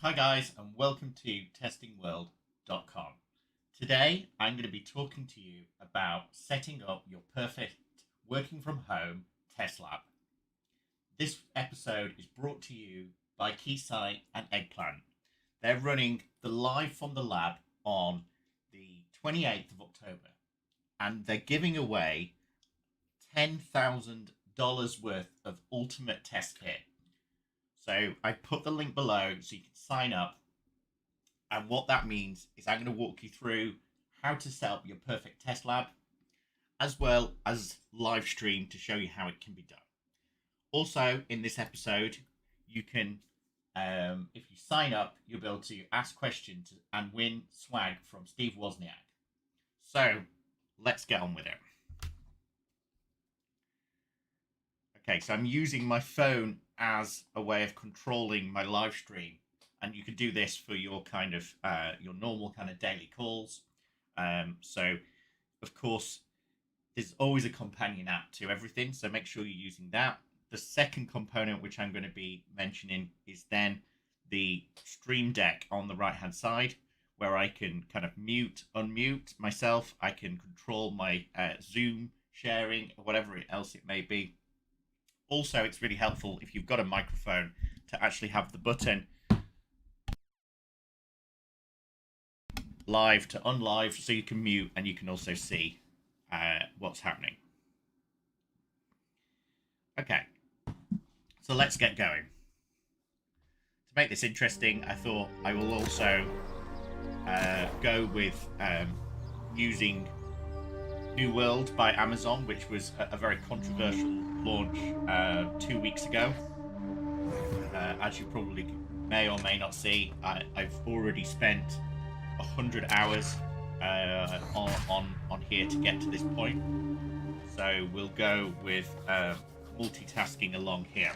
Hi guys, and welcome to testingworld.com. Today I'm going to be talking to you about setting up your perfect working from home test lab. This episode is brought to you by Keysight and Eggplant. They're running the live from the lab on the 28th of October, and they're giving away $10,000 worth of ultimate test kit. So I put the link below so you can sign up. And what that means is I'm going to walk you through how to set up your perfect test lab, as well as live stream to show you how it can be done. Also, in this episode, you can, if you sign up, you'll be able to ask questions and win swag from Steve Wozniak. So let's get on with it. Okay, so I'm using my phone as a way of controlling my live stream, and you can do this for your kind of your normal kind of daily calls. So, of course, there's always a companion app to everything, so make sure you're using that. The second component, which I'm going to be mentioning, is then the Stream Deck on the right-hand side, where I can kind of mute, unmute myself. I can control my Zoom sharing, or whatever else it may be. Also, it's really helpful if you've got a microphone to actually have the button live to unlive, so you can mute and you can also see what's happening. Okay, so let's get going. To make this interesting, I thought I will also go with using New World by Amazon, which was a very controversial launch 2 weeks ago. As you probably may or may not see, I've already spent 100 hours on here to get to this point. So we'll go with multitasking along here.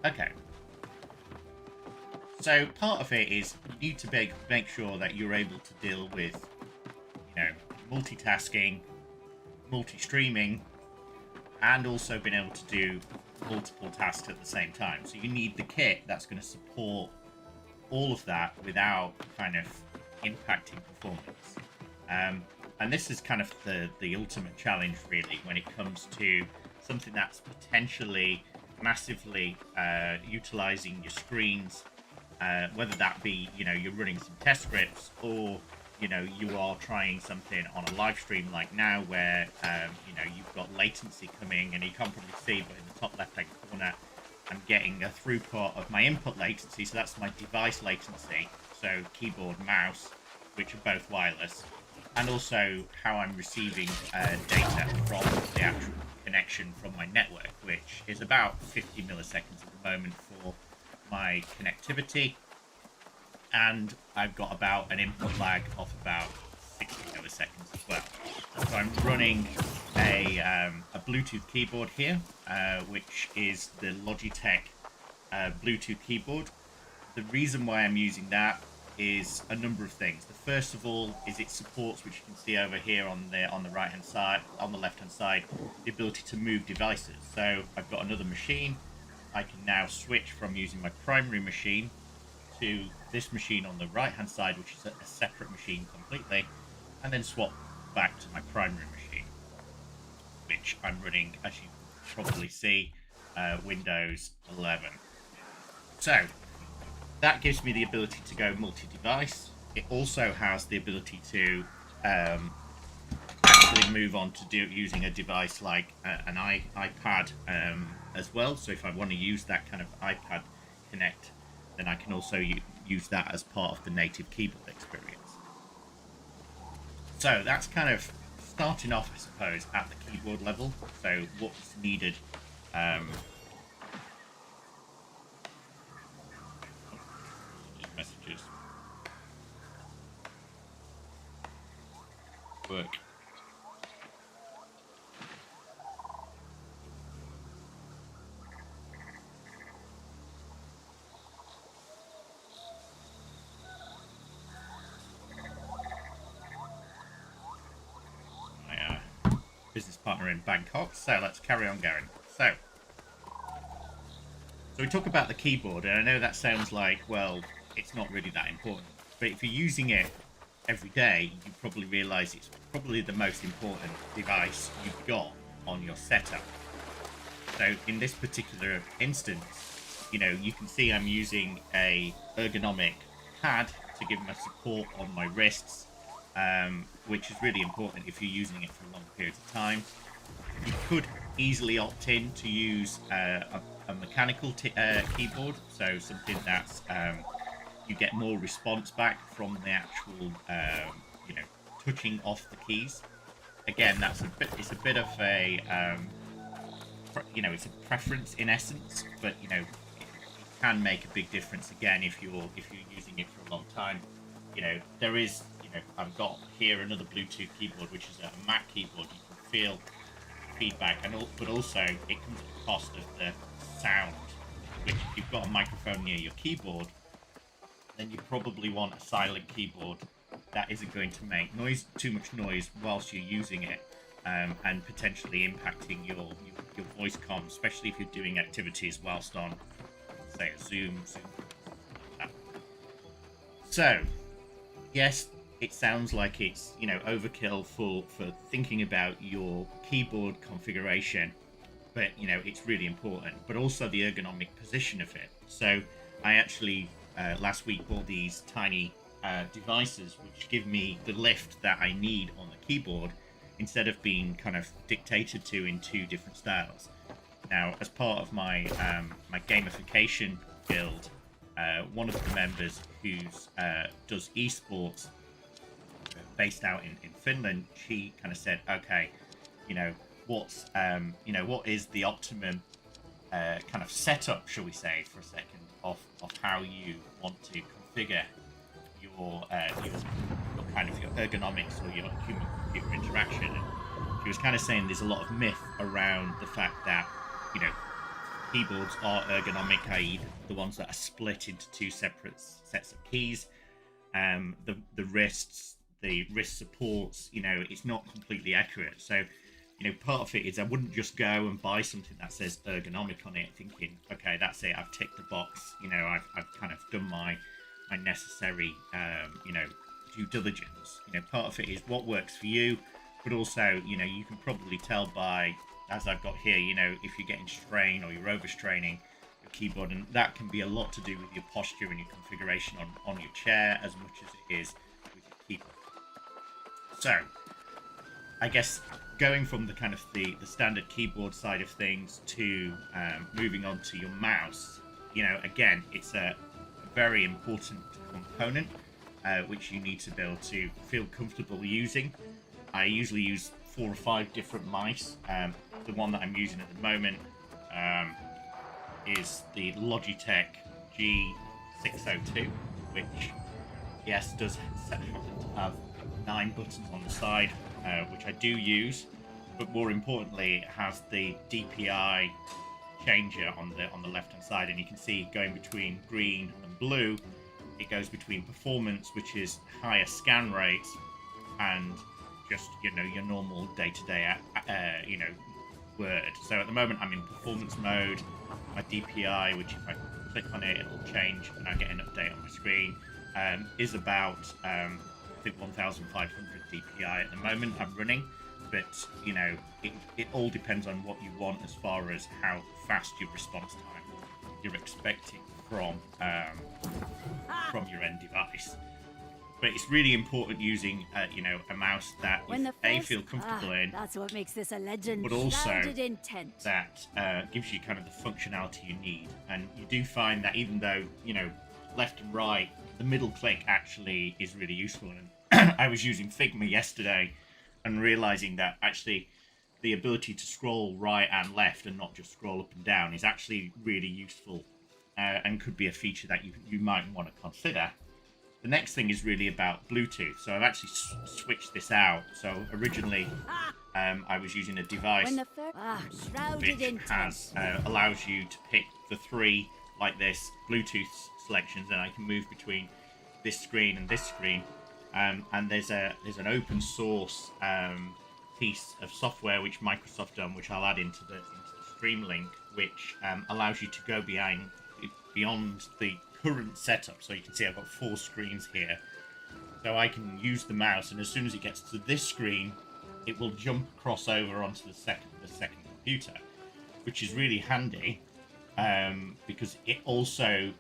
Okay. So part of it is you need to make sure that you're able to deal with, multitasking, multi-streaming, and also being able to do multiple tasks at the same time. So you need the kit that's going to support all of that without kind of impacting performance. And this is kind of the ultimate challenge, really, when it comes to something that's potentially massively utilizing your screens, whether that be, you're running some test scripts, or you are trying something on a live stream like now, where you've got latency coming, and you can't probably see, but in the top left hand corner I'm getting a throughput of my input latency, so that's my device latency, so keyboard, mouse, which are both wireless, and also how I'm receiving data from the actual connection from my network, which is about 50 milliseconds at the moment for my connectivity, and I've got about an input lag of about 60 milliseconds as well. So I'm running a Bluetooth keyboard here, which is the Logitech Bluetooth keyboard. The reason why I'm using that is a number of things. The first of all is it supports, which you can see over here on the right hand side, on the left hand side, the ability to move devices. So I've got another machine. I can now switch from using my primary machine to this machine on the right hand side, which is a separate machine completely, and then swap back to my primary machine, which I'm running, as you probably see, Windows 11. So that gives me the ability to go multi-device. It also has the ability to actually move on to using a device like an iPad as well. So if I want to use that kind of iPad Connect, then I can also use that as part of the native keyboard experience. So that's kind of starting off, I suppose, at the keyboard level. So what's needed. Messages. Work. partner in Bangkok. So let's carry on going. So we talk about the keyboard, and I know that sounds like, well, it's not really that important. But if you're using it every day, you probably realize it's probably the most important device you've got on your setup. So in this particular instance, you can see I'm using a ergonomic pad to give me support on my wrists, which is really important if you're using it for long periods of time. You could easily opt in to use a mechanical keyboard, so something that's you get more response back from the actual touching off the keys. Again, it's a bit of a it's a preference in essence, but it can make a big difference again if you're using it for a long time. There is I've got here another Bluetooth keyboard, which is a Mac keyboard. You can feel feedback, but also it comes at the cost of the sound. Which, if you've got a microphone near your keyboard, then you probably want a silent keyboard that isn't going to make too much noise whilst you're using it, and potentially impacting your voice comms, especially if you're doing activities whilst on, say, a Zoom like that. So, yes, it sounds like it's overkill for thinking about your keyboard configuration, but it's really important. But also the ergonomic position of it. So I actually last week bought these tiny devices which give me the lift that I need on the keyboard, instead of being kind of dictated to in two different styles. Now, as part of my my gamification guild, one of the members who does esports, based out in Finland, she kind of said, okay, what is the optimum kind of setup, shall we say, for a second, of how you want to configure your kind of your ergonomics or your human-computer interaction. And she was kind of saying there's a lot of myth around the fact that keyboards are ergonomic, i.e. the ones that are split into two separate sets of keys. The wrists, the wrist supports, it's not completely accurate. So part of it is I wouldn't just go and buy something that says ergonomic on it thinking, okay, that's it, I've ticked the box, I've kind of done my necessary due diligence. Part of it is what works for you, but also you can probably tell by, as I've got here, if you're getting strain or you're overstraining your keyboard, and that can be a lot to do with your posture and your configuration on your chair as much as it is with your keyboard. So I guess going from the kind of the standard keyboard side of things to moving on to your mouse, again, it's a very important component which you need to be able to feel comfortable using. I usually use 4 or 5 different mice. The one that I'm using at the moment is the Logitech G602, which, yes, does have 9 buttons on the side, which I do use, but more importantly, it has the Dpi Changer on the left hand side, and you can see going between green and blue, it goes between performance, which is higher scan rates, and just your normal day-to-day word. So at the moment I'm in performance mode. My DPI, which if I click on it, it'll change and I get an update on my screen, is about I think 1500 DPI at the moment I'm running. But it all depends on what you want as far as how fast your response time you're expecting from your end device. But it's really important using a mouse that you feel comfortable in. That's what makes this a legend. But also intent. that gives you kind of the functionality you need. And you do find that even though left and right, the middle click actually is really useful. And I was using Figma yesterday and realizing that actually the ability to scroll right and left and not just scroll up and down is actually really useful, and could be a feature that you might want to consider. The next thing is really about Bluetooth. So I've actually switched this out. So originally I was using a device which allows you to pick the 3 like this Bluetooth selections, and I can move between this screen and this screen. And there's an open source piece of software which Microsoft done, which I'll add into the stream link, which allows you to go beyond the current setup. So you can see I've got 4 screens here. So I can use the mouse, and as soon as it gets to this screen, it will jump across over onto the second computer, which is really handy because it also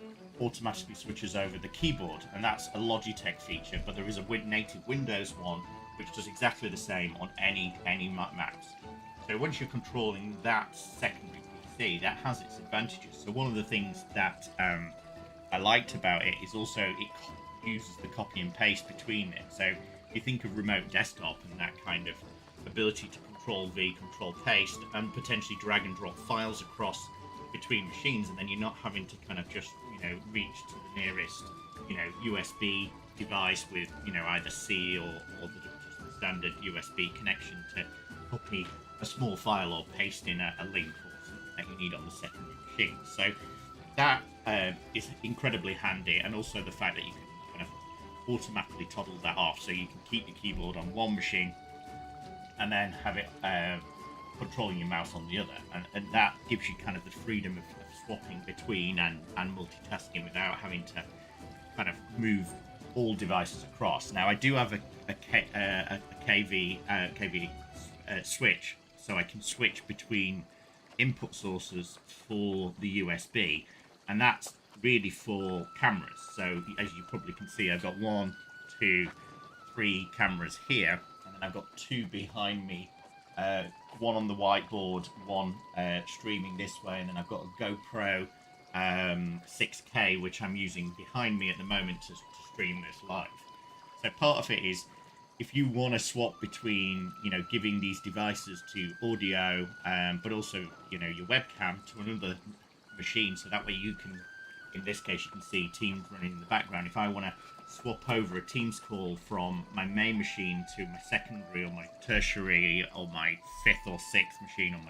automatically switches over the keyboard, and that's a Logitech feature. But there is a native Windows one which does exactly the same on any Macs. So once you're controlling that secondary PC, that has its advantages. So one of the things that I liked about it is also it uses the copy and paste between it. So if you think of remote desktop and that kind of ability to control V, control paste, and potentially drag and drop files across between machines, and then you're not having to kind of just, reach to the nearest, USB device with, either C or just the standard USB connection to copy a small file or paste in a link or something that you need on the secondary machine. So that is incredibly handy, and also the fact that you can kind of automatically toggle that off, so you can keep your keyboard on one machine and then have it controlling your mouse on the other, and that gives you kind of the freedom of swapping between and multitasking without having to kind of move all devices across. Now I do have a KV switch, so I can switch between input sources for the USB, and that's really for cameras. So as you probably can see, I've got 1, 2, 3 cameras here, and then I've got 2 behind me, one on the whiteboard, one streaming this way, and then I've got a GoPro 6K which I'm using behind me at the moment to stream this live. So part of it is, if you want to swap between, giving these devices to audio, but also, your webcam to another machine, so that way you can, in this case, you can see Teams running in the background. If I want to swap over a Teams call from my main machine to my secondary or my tertiary or my 5th or 6th machine or my